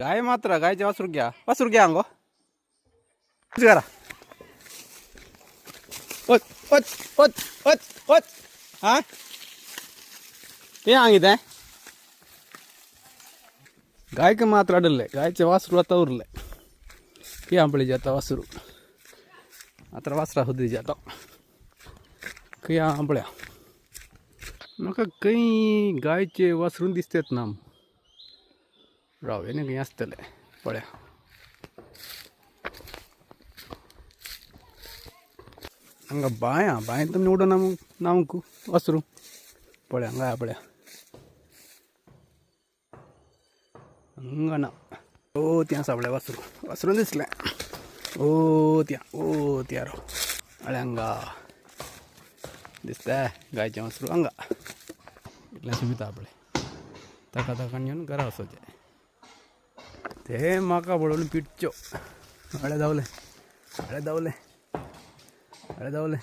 गाय मात्र गायचे वासरू घ्या अंगो करा ओत ओत ओत ओत ओत हा ते सांगितलं गाय के मात्र अडलंय गायचे वासरू आता उरलंय की आंबळी जाता वासरू आता वासरा होती जाता काही आंबळ्या नका काही गायचे वासरून दिसतात ना राव येणे काही असतले पळ्या हंगा बाया तर निवडो नामकू वासरू पळ्या गाया पळ्या हंगा ना ओ त्या सापड्या वासरू दिसल्या ओ त्या राव अळे हंगा दिसतंय गायच्या वासरू हंगा इतल्या सुविधा आपले ताका येऊन घरा वचोचे ते म्हाका बळून पिटच्यो अळे धावले